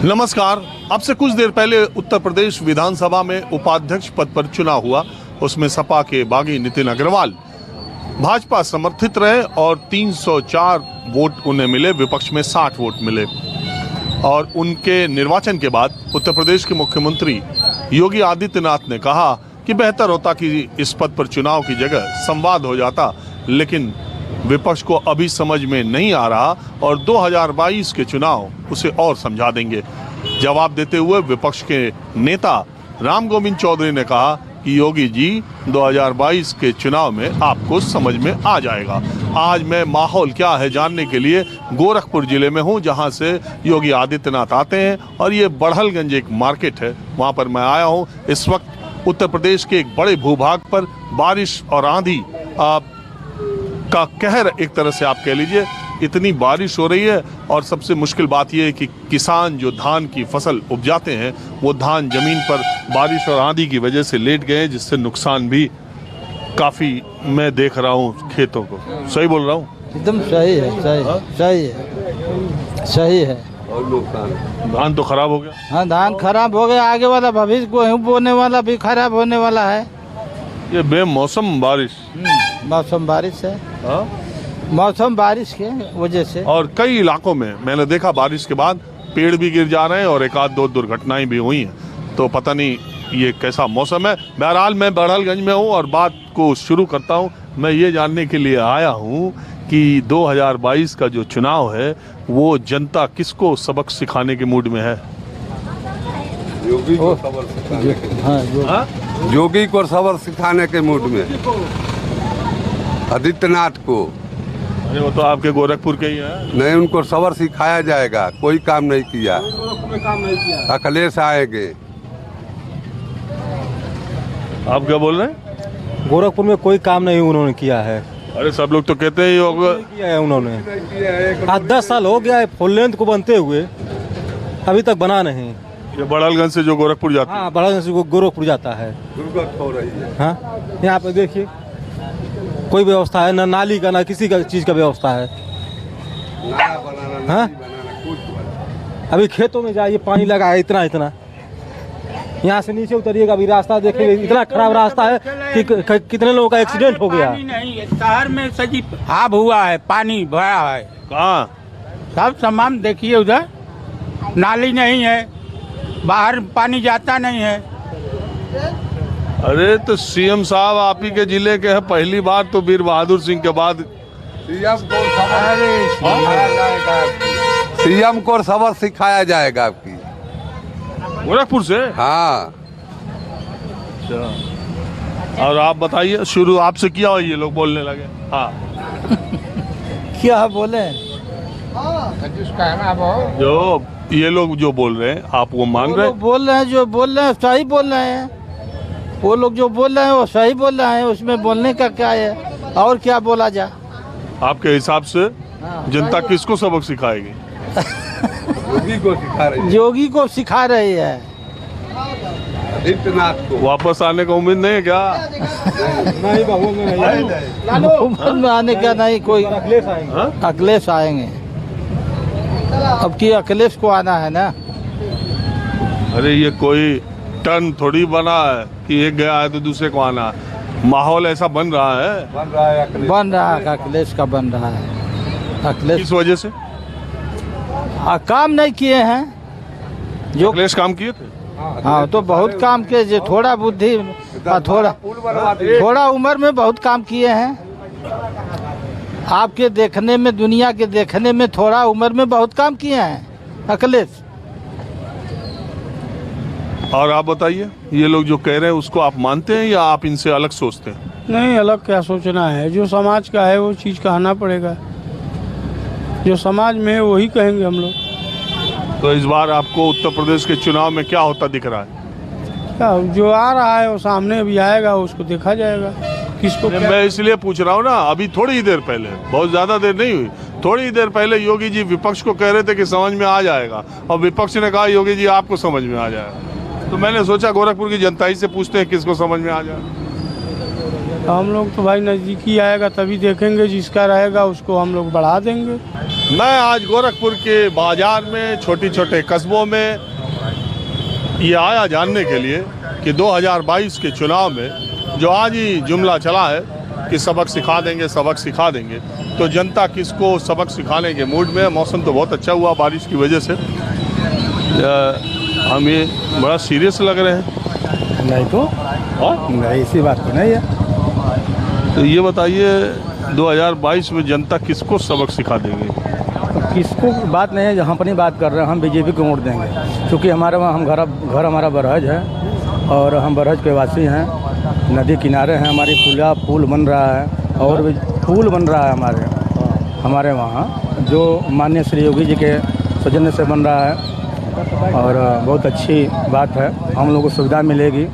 नमस्कार। अब से कुछ देर पहले उत्तर प्रदेश विधानसभा में उपाध्यक्ष पद पर चुनाव हुआ। उसमें सपा के बागी नितिन अग्रवाल भाजपा समर्थित रहे और 304 वोट उन्हें मिले, विपक्ष में 60 वोट मिले। और उनके निर्वाचन के बाद उत्तर प्रदेश के मुख्यमंत्री योगी आदित्यनाथ ने कहा कि बेहतर होता कि इस पद पर चुनाव की जगह संवाद हो जाता, लेकिन विपक्ष को अभी समझ में नहीं आ रहा और 2022 के चुनाव उसे और समझा देंगे। जवाब देते हुए विपक्ष के नेता राम गोविंद चौधरी ने कहा कि योगी जी 2022 के चुनाव में आपको समझ में आ जाएगा। आज मैं माहौल क्या है जानने के लिए गोरखपुर जिले में हूं, जहां से योगी आदित्यनाथ आते हैं और ये बढ़लगंज एक मार्केट है, वहां पर मैं आया हूं। इस वक्त उत्तर प्रदेश के एक बड़े भूभाग पर बारिश और आंधी का कहर, एक तरह से आप कह लीजिए, इतनी बारिश हो रही है। और सबसे मुश्किल बात यह है कि किसान जो धान की फसल उपजाते हैं वो धान जमीन पर बारिश और आंधी की वजह से लेट गए, जिससे नुकसान भी काफ़ी मैं देख रहा हूँ खेतों को। सही बोल रहा हूँ? एकदम सही है, सही है। और नुकसान धान तो खराब हो गया। हाँ, धान खराब हो गया। आगे वाला भविष्य गेहूँ बोने वाला भी खराब होने वाला है। ये बेमौसम बारिश, मौसम बारिश है। हाँ? मौसम बारिश के वजह से। और कई इलाकों में मैंने देखा बारिश के बाद पेड़ भी गिर जा रहे हैं और एक आध दो दुर्घटनाएं भी हुई हैं। तो पता नहीं ये कैसा मौसम है। बहरहाल मैं बढ़लगंज में हूँ और बात को शुरू करता हूँ। मैं ये जानने के लिए आया हूँ कि 2022 का जो चुनाव है वो जनता किसको सबक सिखाने के मूड में है? योगी को सबक सिखाने के, योगी को सबक सिखाने के मूड में, आदित्यनाथ को। अरे वो तो आपके गोरखपुर के ही हैं। नहीं, उनको सबक सिखाया जाएगा। कोई काम नहीं किया, अखिलेश आएंगे। आप क्या बोल रहे हैं? गोरखपुर में कोई काम नहीं उन्होंने किया है। अरे सब लोग तो कहते हैं योग किया है उन्होंने। आज 10 साल हो गया है फुल लेंथ को बनते हुए, अभी तक बना नहीं। ये बढ़लगंज से जो गोरखपुर जाता है? हाँ, बढ़लगंज से गोरखपुर जाता है। दुर्गत हो रही है। हाँ, यहाँ पे देखिए कोई व्यवस्था है ना, नाली का ना किसी का चीज का व्यवस्था है। नाला बनाना, हाँ? कुछ अभी खेतों में जाइए, पानी लगा है इतना इतना। यहाँ से नीचे उतरिएगा, अभी रास्ता देखिए, इतना खराब रास्ता है कि कितने लोगों का एक्सीडेंट हो गया। पानी नहीं है, शहर में सजी हाब हुआ है, पानी भरा है। कहाँ? सब सामान देखिए, उधर नाली नहीं है, बाहर पानी जाता नहीं है। अरे तो सीएम साहब आप ही के जिले के हैं, पहली बार तो वीर बहादुर सिंह के बाद सीएम को सबक सिखाया जाएगा आपकी। गोरखपुर से? हाँ। अच्छा, और आप बताइए, शुरू आपसे किया हो, ये लोग बोलने लगे। हाँ क्या बोले? जो ये लोग जो बोल रहे हैं आप वो मान रहे हैं? बोल रहे हैं, जो बोल रहे हैं सही बोल रहे हैं। वो लोग जो बोल रहे हैं वो सही बोल रहे हैं, उसमें बोलने का क्या है? और क्या बोला जाए? आपके हिसाब से जनता किसको सबक सिखाएगी? योगी को सिखा रही है। योगी को सिखा रही है। आदित्यनाथ को वापस आने का उम्मीद नहीं है क्या? नहीं बाबू, उम्र में आने का नहीं कोई। अखिलेश आएंगे। अखिलेश आएंगे। अब की अखिलेश को आना है ना। अरे ये कोई टर्न थोड़ी बना है कि एक गया है तो दूसरे को आना है। माहौल ऐसा बन रहा है। बन रहा है अखिलेश का बन रहा है। अखिलेश किस वजह से? काम नहीं किए हैं जो। अखिलेश काम किए थे? हाँ, तो बहुत काम किए, जो थोड़ा बुद्धि, थोड़ा उम्र में बहुत काम किए हैं। आपके देखने में, दुनिया के देखने में थोड़ा उम्र में बहुत काम किए हैं अखिलेश। और आप बताइए, ये लोग जो कह रहे हैं उसको आप मानते हैं या आप इनसे अलग सोचते हैं? नहीं, अलग क्या सोचना है, जो समाज का है वो चीज़ कहना पड़ेगा। जो समाज में है वही कहेंगे हम लोग। तो इस बार आपको उत्तर प्रदेश के चुनाव में क्या होता दिख रहा है? क्या जो आ रहा है वो सामने अभी आएगा, उसको देखा जाएगा किसको क्या। मैं इसलिए पूछ रहा हूँ ना, अभी थोड़ी ही देर पहले, बहुत ज्यादा देर नहीं हुई, थोड़ी ही देर पहले योगी जी विपक्ष को कह रहे थे कि समझ में आ जाएगा, और विपक्ष ने कहा योगी जी आपको समझ में आ जाएगा। तो मैंने सोचा गोरखपुर की जनता ही से पूछते हैं किसको समझ में आ जाएगा। हम लोग तो भाई नज़दीकी आएगा तभी देखेंगे, जिसका रहेगा उसको हम लोग बढ़ा देंगे। मैं आज गोरखपुर के बाजार में, छोटे छोटे कस्बों में ये आया जानने के लिए कि 2022 के चुनाव में जो आज ही जुमला चला है कि सबक सिखा देंगे, सबक सिखा देंगे, तो जनता किसको सबक सिखाने के मूड में है। मौसम तो बहुत अच्छा हुआ बारिश की वजह से। हम ये बड़ा सीरियस लग रहे हैं। नहीं तो नहीं, ऐसी बात तो नहीं है। तो ये बताइए 2022 में जनता किसको सबक सिखा देंगे? तो किसको बात नहीं है, जो हम अपनी बात कर रहे हैं, हम बीजेपी को वोट देंगे, क्योंकि हमारे वहाँ हम घर हमारा बरहज है और हम बरहज के वासी हैं। नदी किनारे हैं, हमारी पुल बन रहा है और भी पुल बन रहा है हमारे वहाँ, जो माननीय श्री योगी जी के सौजन्य से बन रहा है और बहुत अच्छी बात है। हम लोगों को सुविधा मिलेगी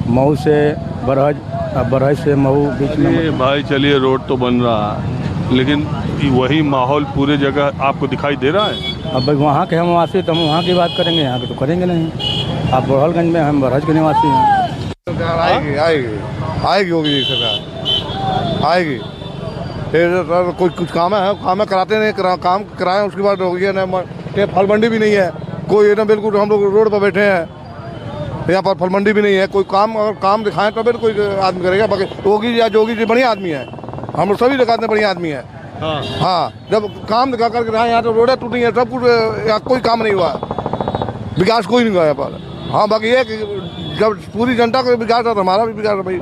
मऊ से बरहज से मऊ बीच में। भाई चलिए, रोड तो बन रहा है, लेकिन वही माहौल पूरे जगह आपको दिखाई दे रहा है। अब वहाँ के हम वासी, तो हम वहाँ की बात करेंगे, यहाँ की तो करेंगे नहीं। आप बड़हलगंज में, हम बरहज के निवासी हैं। आएगी योगी जी सरकार आएगी। फिर कोई कुछ काम है कराते नहीं, काम कराएं उसके बाद होगी ना। फल मंडी भी नहीं है कोई, ना बिल्कुल हम लोग रोड पर बैठे हैं, यहाँ पर फल मंडी भी नहीं है। कोई काम, अगर काम दिखाएं तब तो कोई आदमी करेगा। बाकी योगी जी बढ़िया आदमी है, हम सभी दिखाते हैं बढ़िया आदमी है। हाँ, जब काम दिखा करके रहा, यहाँ तो रोडें टूटी हैं, सब कुछ, यहाँ कोई काम नहीं हुआ, विकास कोई नहीं हुआ यहाँ पर। हाँ, बाकी ये जब पूरी जनता का विकास है तो हमारा भी विकास है भाई।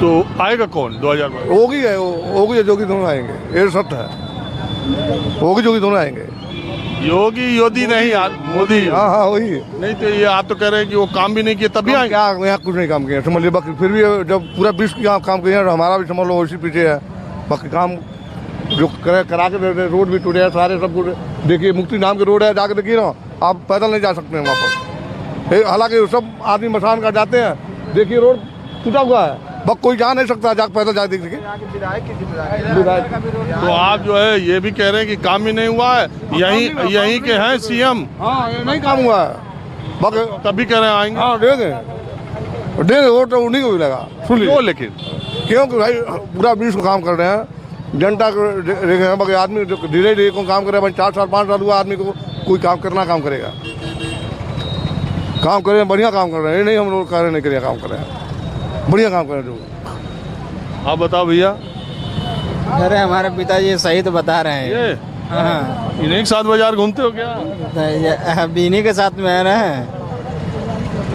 तो आएगा कौन 2022? होगी है, होगी योगी दोनों आएंगे, ये सत्य है। होगी योगी दोनों आएंगे। योगी नहीं यार, मोदी। हाँ वही। नहीं तो ये आप तो कह रहे हैं कि वो काम भी नहीं किए तभी आएंगे। क्या यहाँ कुछ नहीं काम किया, समझ लीजिए। बाकी फिर भी जब पूरा विश्व यहाँ काम किया, हमारा भी समझ लो उसी पीछे है। बाकी काम जो करा के रोड भी टूटे हैं सारे, सब कुछ देखिए। मुक्ति नाम के रोड है, जाकर देखिए ना, आप पैदल नहीं जा सकते हैं वहाँ पर। हालांकि सब आदमी मसान का जाते हैं, देखिए रोड टूटा हुआ है, बस कोई जा नहीं सकता, जाकर पैदल जा देखिए। तो आप जो है ये भी कह रहे हैं कि काम ही नहीं हुआ है, यहीं के हैं सीएम। हाँ, नहीं काम हुआ है, बाकी तभी कह रहे हैं आएंगे। हाँ, देंगे वोट तो उन्हीं को मिलेगा। सुन लीजिए लेकिन क्योंकि भाई पूरा विश्व काम कर रहे हैं, जनता को देख रहे हैं। बाकी आदमी धीरे धीरे को काम करे, 4 साल 5 साल हुआ आदमी को, कोई काम करना काम करेगा, काम करे, बढ़िया काम कर रहे हैं। नहीं हम लोग कह रहे नहीं करेगा, काम कर रहे हैं, बढ़िया काम कर रहे हैं। आप बताओ भैया। अरे हमारे पिताजी सही तो बता रहे हैं। ये हाँ, इन्हीं के साथ बाजार घूमते हो क्या? अब इन्हीं के साथ में है ना,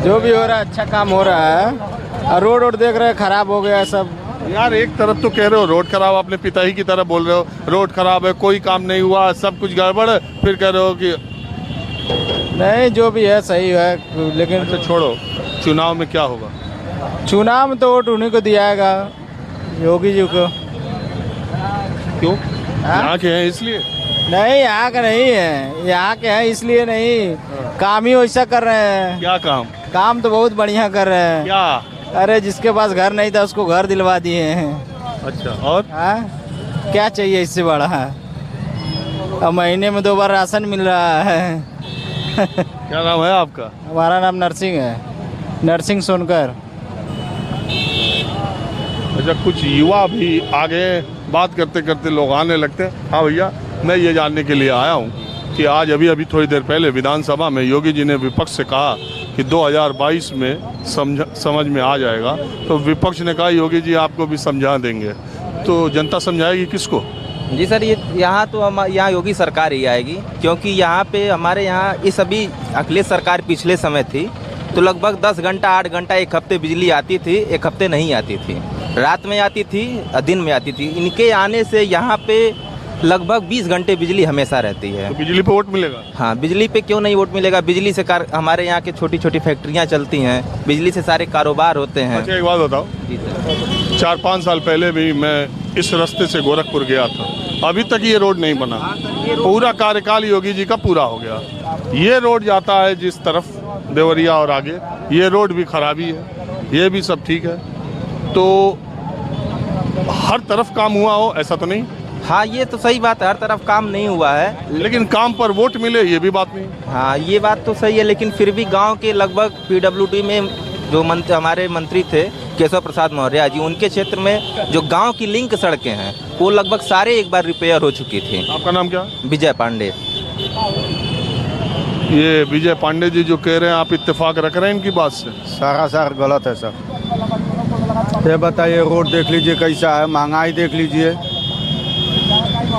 जो भी हो रहा है अच्छा काम हो रहा है। और रोड देख रहे हैं खराब हो गया सब। यार एक तरफ तो कह रहे हो रोड खराब, अपने पिता ही की तरह बोल रहे हो रोड खराब है, कोई काम नहीं हुआ, सब कुछ गड़बड़ है, फिर कह रहे हो कि नहीं, जो भी है सही है। लेकिन अच्छा छोड़ो, चुनाव में क्या होगा? चुनाव में तो वोट उन्हीं को दियाएगा, योगी जी को। क्यों? यहाँ के हैं इसलिए? नहीं, यहाँ का नहीं है, यहाँ के हैं इसलिए नहीं, काम ही वैसा कर रहे हैं। क्या काम? काम तो बहुत बढ़िया कर रहे हैं। क्या? अरे जिसके पास घर नहीं था उसको घर दिलवा दिए हैं। अच्छा, और क्या चाहिए इससे बड़ा? अब महीने में 2 बार राशन मिल रहा है। क्या नाम है आपका? हमारा नाम नरसिंह है, नरसिंह सोनकर। अच्छा, कुछ युवा भी आगे बात करते करते लोग आने लगते हैं। हाँ भैया, मैं ये जानने के लिए आया हूँ कि आज अभी थोड़ी देर पहले विधानसभा में योगी जी ने विपक्ष से कहा कि 2022 में समझ में आ जाएगा, तो विपक्ष ने कहा योगी जी आपको भी समझा देंगे। तो जनता समझाएगी किसको? जी सर, ये यहाँ तो हम यहाँ योगी सरकार ही आएगी, क्योंकि यहाँ पे हमारे यहाँ इस अभी अखिलेश सरकार पिछले समय थी तो लगभग 10 घंटा 8 घंटा एक हफ्ते बिजली आती थी, एक हफ्ते नहीं आती थी, रात में आती थी, दिन में आती थी। इनके आने से यहाँ पे लगभग 20 घंटे बिजली हमेशा रहती है। तो बिजली पे वोट मिलेगा? हाँ, बिजली पे क्यों नहीं वोट मिलेगा? बिजली से हमारे यहाँ के छोटी छोटी फैक्ट्रियाँ चलती हैं, बिजली से सारे कारोबार होते हैं। अच्छा, एक बात बताओ, 4-5 साल पहले भी मैं इस रास्ते से गोरखपुर गया था, अभी तक ये रोड नहीं बना। पूरा कार्यकाल योगी जी का पूरा हो गया। ये रोड जाता है जिस तरफ देवरिया और आगे, ये रोड भी खराबी है, ये भी सब ठीक है। तो हर तरफ काम हुआ हो ऐसा तो नहीं? हाँ, ये तो सही बात है, हर तरफ काम नहीं हुआ है, लेकिन काम पर वोट मिले ये भी बात नहीं। हाँ, ये बात तो सही है, लेकिन फिर भी गांव के लगभग PWD में जो हमारे मंत्री थे केशव प्रसाद मौर्य जी, उनके क्षेत्र में जो गांव की लिंक सड़कें हैं वो लगभग सारे एक बार रिपेयर हो चुकी थी। आपका नाम क्या? विजय पांडे। ये विजय पांडे जी जो कह रहे हैं, आप इत्तेफाक रख रहे हैं इनकी बात से? सरासर गलत है सर। ये बताइए, रोड देख लीजिए कैसा है, महंगाई देख लीजिए,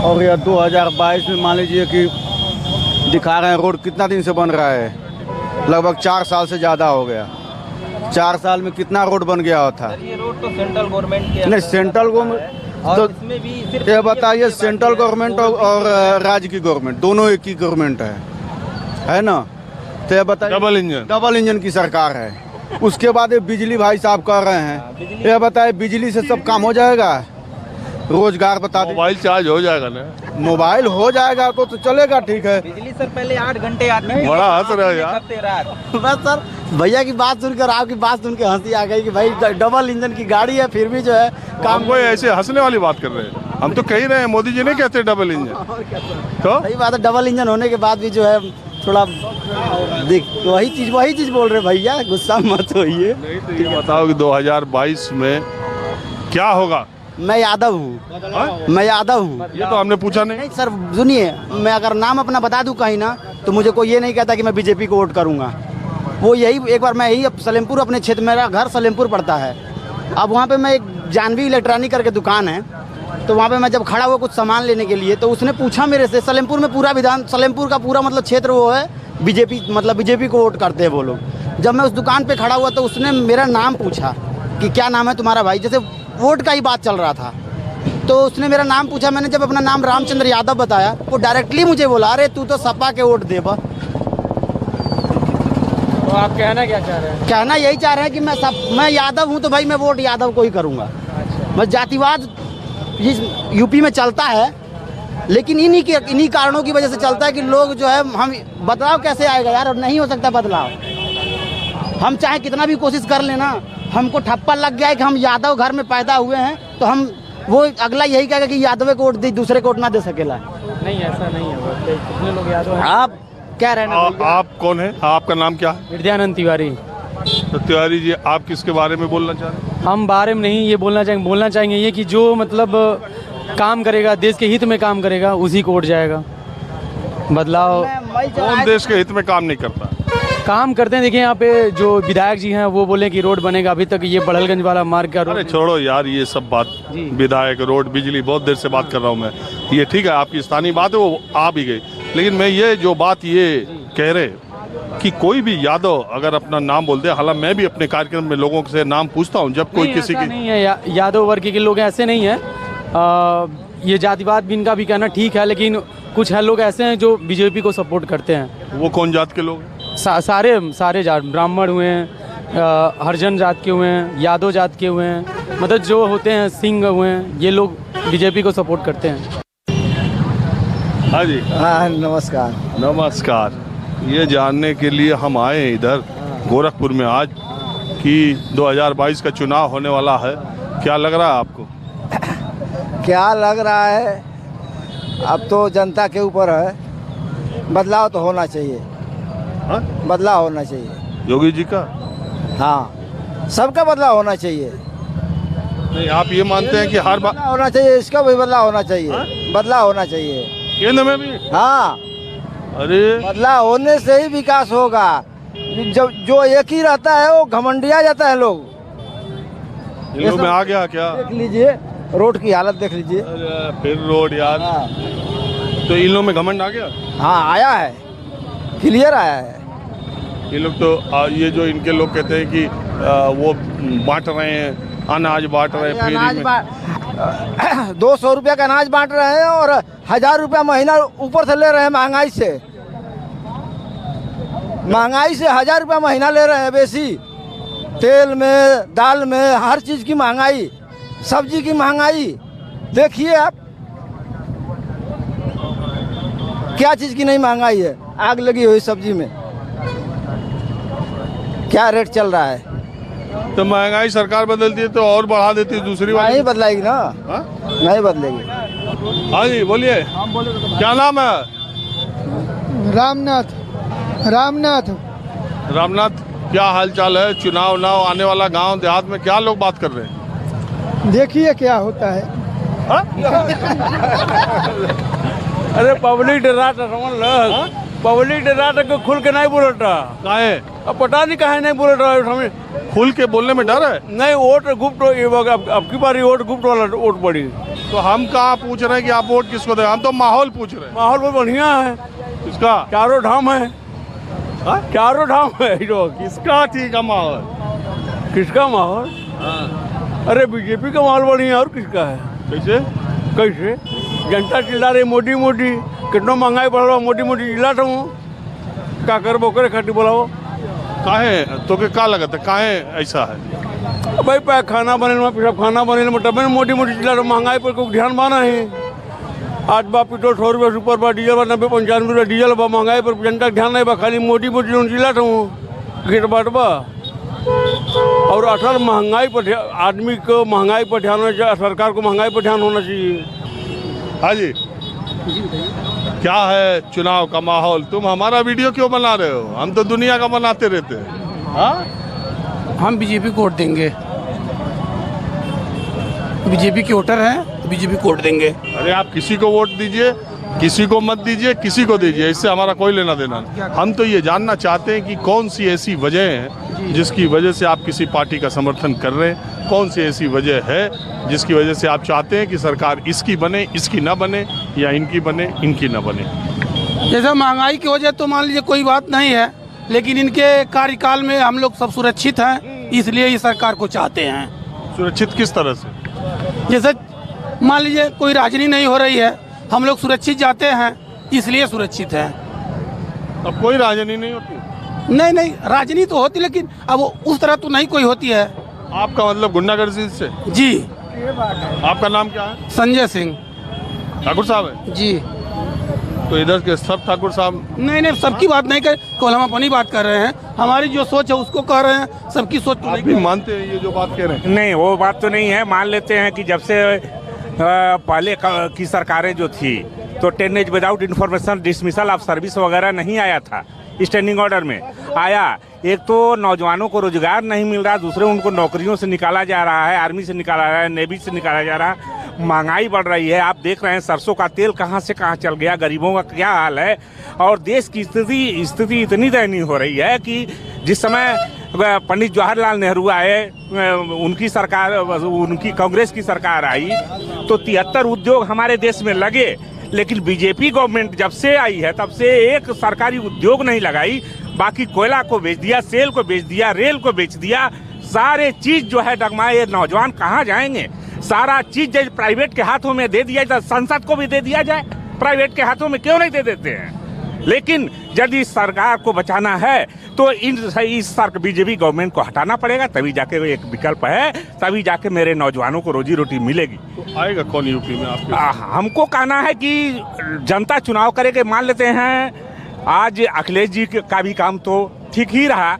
और यह 2022 में मान लीजिए कि दिखा रहे हैं रोड कितना दिन से बन रहा है, लगभग 4 साल से ज़्यादा हो गया। 4 साल में कितना रोड बन गया था। ये रोड तो सेंट्रल गवर्नमेंट के नहीं, सेंट्रल गवर्नमेंट और तो इसमें भी ये बताइए, सेंट्रल गवर्नमेंट और राज्य की गवर्नमेंट दोनों एक ही गवर्नमेंट है ना। तो ये बताइए, डबल इंजन की सरकार है। उसके बाद ये बिजली भाई साहब कह रहे हैं, ये बताइए बिजली से सब काम हो जाएगा, रोजगार बता दीजिए। मोबाइल चार्ज हो जाएगा ना? मोबाइल हो जाएगा तो चलेगा, ठीक है। बिजली सर पहले 8 घंटे आती थी, बड़ा हंस रहे हो यार। बस सर, भैया की बात सुनकर आपकी बात सुन के हंसी आ गई कि भाई डबल इंजन की गाड़ी है फिर भी जो है काम। कोई ऐसे हंसने वाली बात कर रहे हैं? हम तो कह ही रहे हैं, मोदी जी नहीं कहते डबल इंजन। तो सही बात है, डबल इंजन होने के बाद भी जो है थोड़ा वही चीज बोल रहे भैया, गुस्सा मत होइए। तो ये बताओ कि 2022 में क्या होगा? मैं यादव हूँ, मैं यादव हूँ। ये तो हमने पूछा नहीं। नहीं सर सुनिए, मैं अगर नाम अपना बता दूं कहीं ना तो मुझे कोई ये नहीं कहता कि मैं बीजेपी को वोट करूंगा। वो यही एक बार मैं यही सलेमपुर, अपने क्षेत्र, मेरा घर सलेमपुर पड़ता है। अब वहाँ पे मैं एक जानवी इलेक्ट्रॉनिक करके दुकान है, तो वहाँ पे मैं जब खड़ा हुआ कुछ सामान लेने के लिए, तो उसने पूछा मेरे से, सलेमपुर में पूरा सलेमपुर का पूरा मतलब क्षेत्र वो है बीजेपी, मतलब बीजेपी को वोट करते हैं वो लोग। जब मैं उस दुकान पे खड़ा हुआ तो उसने मेरा नाम पूछा कि क्या नाम है तुम्हारा भाई, जैसे वोट का ही बात चल रहा था। तो उसने मेरा नाम पूछा, मैंने जब अपना नाम रामचंद्र यादव बताया, वो डायरेक्टली मुझे बोला, अरे तू तो सपा के वोट दे बा। तो आप कहना क्या चाह रहे हैं? कहना यही चाह रहे हैं कि मैं यादव हूँ तो भाई मैं वोट यादव को ही करूँगा। बस जातिवाद यूपी में चलता है, लेकिन इन्हीं कारणों की वजह से चलता है कि लोग जो है, हम बदलाव कैसे आएगा यार, और नहीं हो सकता बदलाव। हम चाहे कितना भी कोशिश कर लेना, हमको ठप्पा लग गया है कि हम यादव घर में पैदा हुए हैं, तो हम वो अगला यही कहेगा कि यादव को वोट दे, दूसरे को वोट ना दे सकेला। नहीं, ऐसा नहीं है, कितने लोग यादव हैं। आप कह रहे हैं ना। आप कौन है? आपका नाम क्या है? हृदयानंद तिवारी। तो तिवारी जी, आप किसके बारे में बोलना चाह रहे हैं? हम बारे में नहीं ये बोलना चाहेंगे ये कि जो मतलब काम करेगा, देश के हित में काम करेगा, उसी को वोट जाएगा। बदलाव कौन देश के हित में काम नहीं करता? काम करते हैं। देखिए यहाँ पे जो विधायक जी हैं वो बोले कि रोड बनेगा, अभी तक ये बड़हलगंज वाला मार्ग का रोड। अरे छोड़ो यार ये सब बात, विधायक, रोड, बिजली, बहुत देर से बात कर रहा हूँ मैं। ये ठीक है, आपकी स्थानीय बात है, वो आ भी गई, लेकिन मैं ये जो बात ये कह रहे कि कोई भी यादव अगर अपना नाम बोल दे, हालांकि मैं भी अपने कार्यक्रम में लोगों से नाम पूछता हूँ जब कोई किसी की नहीं है, यादव वर्ग के लोग ऐसे नहीं है। ये जातिवाद भी इनका भी कहना ठीक है, लेकिन कुछ है लोग ऐसे हैं जो बीजेपी को सपोर्ट करते हैं। वो कौन जात के लोग? सारे जात, ब्राह्मण हुए हैं, हरिजन जात के हुए हैं, यादव जात के हुए हैं, मतलब जो होते हैं सिंह हुए हैं, ये लोग बीजेपी को सपोर्ट करते हैं। हाँ जी, हाँ नमस्कार। नमस्कार। ये जानने के लिए हम आए इधर गोरखपुर में आज कि 2022 का चुनाव होने वाला है, क्या लग रहा है आपको? क्या लग रहा है, अब तो जनता के ऊपर है, बदलाव तो होना चाहिए। हाँ? बदलाव होना चाहिए योगी जी का? हाँ, सबका बदलाव होना चाहिए। नहीं, आप ये मानते हैं कि हर बार होना चाहिए, इसका भी बदलाव होना चाहिए। हाँ? बदलाव होना चाहिए केंद्र में भी? हाँ, अरे बदलाव होने से ही विकास होगा। जो एक ही रहता है वो घमंडिया जाता है लोग। इन लोग में आ गया क्या? देख लीजिए रोड की हालत देख लीजिए। अरे फिर रोड यार। हाँ, तो इन लोग में घमंड आ गया? हाँ आया है, क्लियर आया है। ये लोग तो ये जो इनके लोग कहते हैं कि वो बांट रहे हैं, अनाज बांट रहे हैं, अनाज फ्री में। 200 रुपया का अनाज बांट रहे हैं और 1000 रुपया महीना ऊपर से ले रहे हैं। महंगाई से 1000 रुपया महीना ले रहे हैं बेसी। तेल में, दाल में, हर चीज़ की महंगाई, सब्जी की महंगाई। देखिए आप क्या चीज़ की नहीं महंगाई है, आग लगी हुई सब्जी में। क्या रेट चल रहा है? तो महंगाई सरकार बदलती है तो और बढ़ा देती है दूसरी वाली। नहीं बदलाएगी ना। हाँ? नहीं बदलेगी। हाँ जी बोलिए, क्या नाम है? रामनाथ। रामनाथ क्या हालचाल है? चुनाव आने वाला गांव देहात में क्या लोग बात कर रहे हैं? देखिए क्या होता है। अरे पब्लिक डरा समझ लो, पब्लिक डरा को खुल के नहीं बोल रहा। काहे? अब पता नहीं कहे नहीं बोल रहा हमें। खुल के बोलने में डर है? नहीं, वोट गुप्त, अब की बार वोट गुप्त वाला वोट पड़ी। तो हम कहाँ पूछ रहे हैं कि आप वोट किसको दें? हम तो माहौल पूछ रहे हैं। माहौल बहुत बढ़िया है, इसका चारों धाम है, चारों धाम है। किसका ठीक है माहौल? किसका माहौल? अरे बीजेपी का माहौल बढ़िया है, और किसका है? कैसे? कैसे? जनता चिल्ला रही मोदी मोदी, कितना महंगाई बढ़ रहा, मोदी मोदी चिल्ला था हूँ, क्या कर बोकरे खाटी बोलाओ। काहे तो के का लगता है? काहे ऐसा है? भाई खाना बने पिछड़ा खाना बने तब मोटी मोटी चिल्ला रहा, महंगाई पर कोई ध्यान माना है। आज बा पेट्रोल 100 रुपये सुपर बा, डीजल बा 90-95 रुपये डीजल बा, महंगाई पर जनता ध्यान नहीं बा, खाली मोटी मोटी चिल्ला था हूँ घेट बाट बा। और असल महंगाई पर आदमी को महंगाई पर ध्यान होना चाहिए, सरकार को महंगाई पर ध्यान होना चाहिए। हाँ जी, क्या है चुनाव का माहौल? तुम हमारा वीडियो क्यों बना रहे हो? हम तो दुनिया का बनाते रहते हैं। हाँ, हम बीजेपी को वोट देंगे। बीजेपी के वोटर हैं तो बीजेपी को वोट देंगे। अरे आप किसी को वोट दीजिए, किसी को मत दीजिए, किसी को दीजिए, इससे हमारा कोई लेना देना नहीं। हम तो ये जानना चाहते हैं कि कौन सी ऐसी वजह है जिसकी वजह से आप किसी पार्टी का समर्थन कर रहे हैं? कौन सी ऐसी वजह है जिसकी वजह से आप चाहते हैं कि सरकार इसकी बने, इसकी ना बने, या इनकी बने, इनकी ना बने? जैसे महंगाई की वजह तो मान लीजिए कोई बात नहीं है, लेकिन इनके कार्यकाल में हम लोग सब सुरक्षित हैं, इसलिए इस सरकार को चाहते हैं। सुरक्षित किस तरह से? जैसे मान लीजिए कोई राजनीति नहीं हो रही है, हम लोग सुरक्षित जाते हैं, इसलिए सुरक्षित हैं। अब कोई राजनीति नहीं होती? नहीं, राजनीति तो होती, लेकिन अब उस तरह तो नहीं कोई होती है। आपका मतलब गुंडागर्दी से? जी। आपका नाम क्या है? संजय सिंह। ठाकुर साहब है जी। तो इधर के सब ठाकुर साहब? नहीं, सबकी बात नहीं कर, केवल हम अपनी बात कर रहे हैं, हमारी जो सोच है उसको कह रहे हैं, सबकी सोच तो आप नहीं भी मानते हैं ये जो बात कह रहे हैं? नहीं, वो बात तो नहीं है। मान लेते हैं कि जब से पहले की सरकारें जो थी तो 10 days without information dismissal of service वगैरह नहीं आया था, स्टैंडिंग ऑर्डर में आया। एक तो नौजवानों को रोजगार नहीं मिल रहा, दूसरे उनको नौकरियों से निकाला जा रहा है, आर्मी से निकाला जा रहा है, नेवी से निकाला जा रहा है, महंगाई बढ़ रही है। आप देख रहे हैं सरसों का तेल कहाँ से कहाँ चल गया, गरीबों का क्या हाल है। और देश की स्थिति इतनी दयनीय हो रही है कि जिस समय पंडित जवाहरलाल नेहरू आए, उनकी सरकार, उनकी कांग्रेस की सरकार आई तो 73 उद्योग हमारे देश में लगे, लेकिन बीजेपी गवर्नमेंट जब से आई है तब से एक सरकारी उद्योग नहीं लगाई। बाकी कोयला को बेच दिया, सेल को बेच दिया, रेल को बेच दिया, सारे चीज जो है डगमाए। ये नौजवान कहाँ जाएंगे? सारा चीज प्राइवेट के हाथों में दे दिया जाए, संसद को भी दे दिया जाए, प्राइवेट के हाथों में क्यों नहीं दे देते हैं? लेकिन यदि सरकार को बचाना है तो इस बीजेपी गवर्नमेंट को हटाना पड़ेगा, तभी जाके एक विकल्प है, तभी जाके मेरे नौजवानों को रोजी रोटी मिलेगी। तो आएगा कौन यूपी में आपके? हमको कहना है कि जनता चुनाव करेगी। मान लेते हैं आज अखिलेश जी का भी काम तो ठीक ही रहा,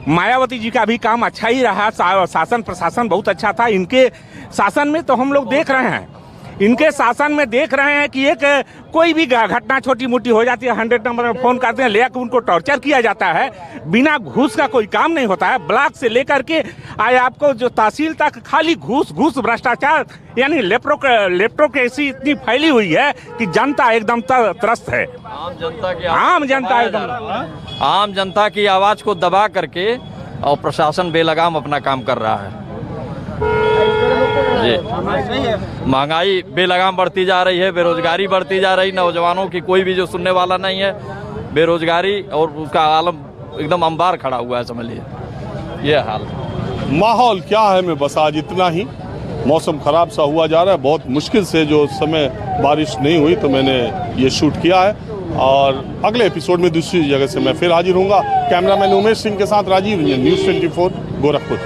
मायावती जी का भी काम अच्छा ही रहा, शासन प्रशासन बहुत अच्छा था। इनके शासन में तो हम लोग देख रहे हैं, इनके शासन में देख रहे हैं कि एक कोई भी घटना छोटी मोटी हो जाती है 100 नंबर में फोन करते हैं, लेकर उनको टॉर्चर किया जाता है। बिना घूस का कोई काम नहीं होता है। ब्लॉक से लेकर के आए आपको जो तहसील तक खाली घूस भ्रष्टाचार, यानी लेप्टोक्रेसी इतनी फैली हुई है कि जनता एकदम त्रस्त है। आम जनता की आवाज को दबा करके और प्रशासन बेलगाम अपना काम कर रहा है। जी, महंगाई बेलगाम बढ़ती जा रही है, बेरोजगारी बढ़ती जा रही, नौजवानों की कोई भी जो सुनने वाला नहीं है, बेरोजगारी और उसका आलम एकदम अंबार खड़ा हुआ है, समझ लीजिए ये हाल। माहौल क्या है में बस आज इतना ही। मौसम खराब सा हुआ जा रहा है, बहुत मुश्किल से जो समय बारिश नहीं हुई तो मैंने ये शूट किया है, और अगले एपिसोड में दूसरी जगह से मैं फिर हाजिर हूँगा। कैमरामैन उमेश सिंह के साथ राजीव रंजन, न्यूज़ 24 गोरखपुर।